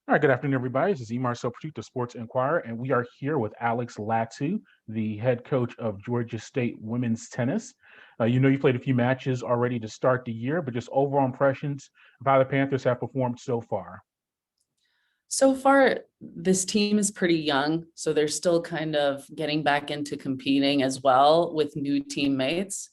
All right, good afternoon, everybody. This is Emar Sopratute, the Sports Inquirer, and we are here with Alex Leatu, the head coach of Georgia State women's tennis. You played a few matches already to start the year, but just overall impressions of how the Panthers have performed so far. So far, this team is pretty young, so they're still kind of getting back into competing as well with new teammates.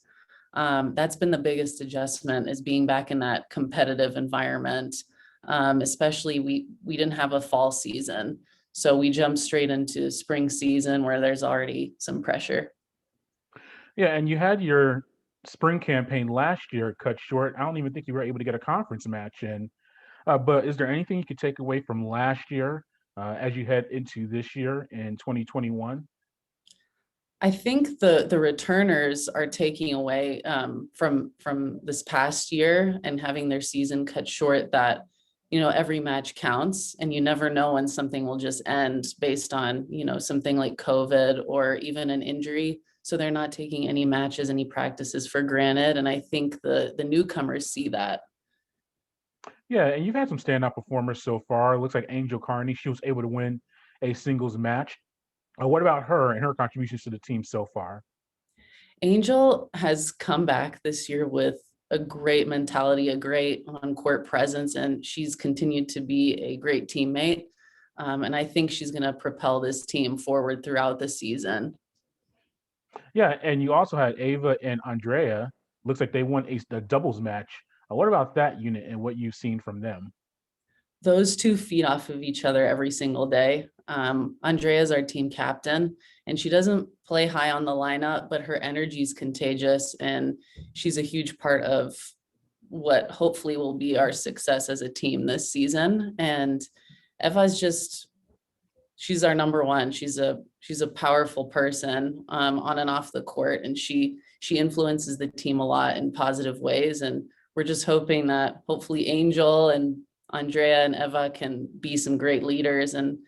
That's been the biggest adjustment is being back in that competitive environment. Especially we didn't have a fall season, so we jumped straight into spring season where there's already some pressure. Yeah, and you had your spring campaign last year cut short. I don't even think you were able to get a conference match in. But is there anything you could take away from last year as you head into this year in 2021? I think the returners are taking away from this past year and having their season cut short that every match counts and you never know when something will just end based on something like COVID or even an injury. So they're not taking any matches, any practices for granted. And I think the newcomers see that. Yeah, and you've had some standout performers so far. It looks like Angel Carney, she was able to win a singles match. What about her and her contributions to the team so far? Angel has come back this year with a great mentality, a great on-court presence, and she's continued to be a great teammate. And I think she's going to propel this team forward throughout the season. Yeah, and you also had Ava and Andrea. Looks like they won a doubles match. What about that unit and what you've seen from them? Those two feed off of each other every single day. Andrea is our team captain, and she doesn't play high on the lineup, but her energy is contagious, and she's a huge part of what hopefully will be our success as a team this season. And Eva's just she's our number one. She's a powerful person on and off the court, and she influences the team a lot in positive ways. And we're just hoping that hopefully Angel and Andrea and Eva can be some great leaders and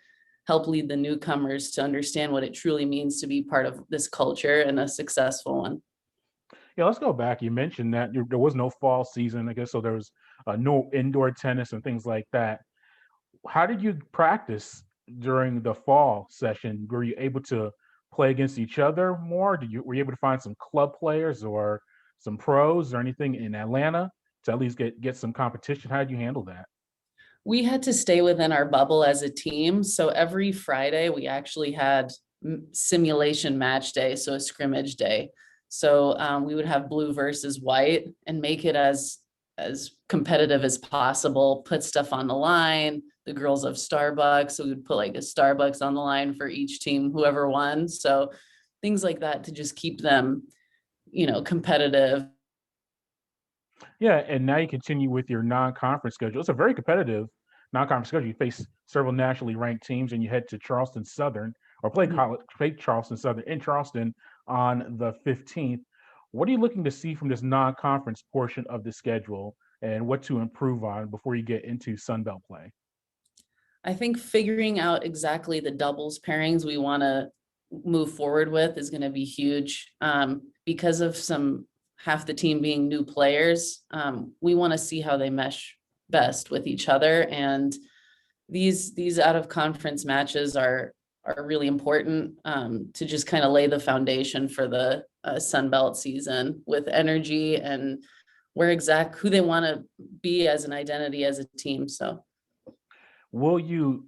help lead the newcomers to understand what it truly means to be part of this culture and a successful one. Yeah, let's go back. You mentioned that there was no fall season, I guess, so there was no indoor tennis and things like that. How did you practice during the fall session? Were you able to play against each other more? Were you able to find some club players or some pros or anything in Atlanta to at least get some competition? How did you handle that? We had to stay within our bubble as a team. So every Friday, we actually had simulation match day, so a scrimmage day. So we would have blue versus white and make it as competitive as possible, put stuff on the line. The girls of Starbucks, so we would put like a Starbucks on the line for each team, whoever won. So things like that to just keep them, competitive. Yeah, and now you continue with your non-conference schedule. It's a very competitive non-conference schedule. You face several nationally ranked teams, and you head to Charleston Southern or play Charleston Southern in Charleston on the 15th. What are you looking to see from this non-conference portion of the schedule, and what to improve on before you get into Sun Belt play? I think figuring out exactly the doubles pairings we want to move forward with is going to be huge because of some half the team being new players. We want to see how they mesh best with each other, and these out of conference matches are really important to just kind of lay the foundation for the Sun Belt season with energy and who they want to be as an identity as a team. So Will you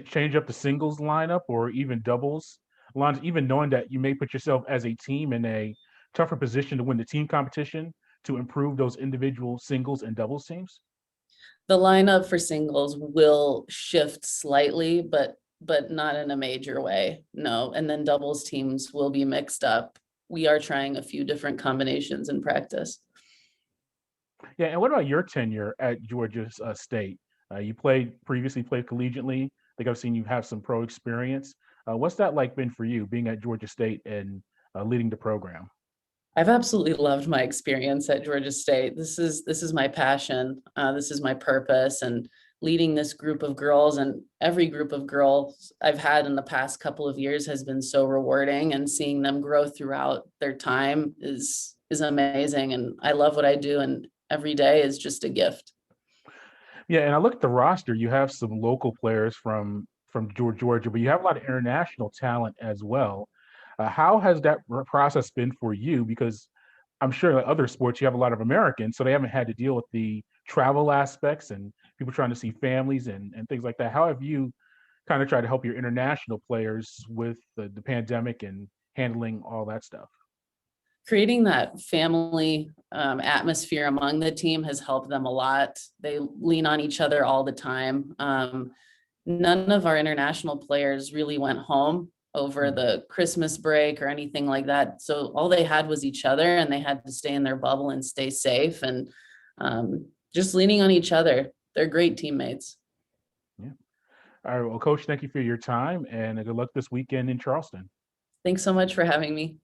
change up the singles lineup or even doubles lines, even knowing that you may put yourself as a team in a tougher position to win the team competition to improve those individual singles and doubles teams? the lineup for singles will shift slightly, but not in a major way. No. And then doubles teams will be mixed up. We are trying a few different combinations in practice. Yeah, and what about your tenure at Georgia State? You previously played collegiately. I think I've seen you have some pro experience. What's that like been for you, being at Georgia State and leading the program? I've absolutely loved my experience at Georgia State. This is my passion. This is my purpose, and leading this group of girls and every group of girls I've had in the past couple of years has been so rewarding. And seeing them grow throughout their time is amazing. And I love what I do, and every day is just a gift. Yeah, and I look at the roster. You have some local players from Georgia, but you have a lot of international talent as well. How has that process been for you? Because I'm sure like other sports, you have a lot of Americans, so they haven't had to deal with the travel aspects and people trying to see families and things like that. How have you kind of tried to help your international players with the pandemic and handling all that stuff? Creating that family atmosphere among the team has helped them a lot. They lean on each other all the time. None of our international players really went home over Mm. the Christmas break or anything like that. So all they had was each other, and they had to stay in their bubble and stay safe, and just leaning on each other. They're great teammates. Yeah. All right. Well, Coach, thank you for your time and good luck this weekend in Charleston. Thanks so much for having me.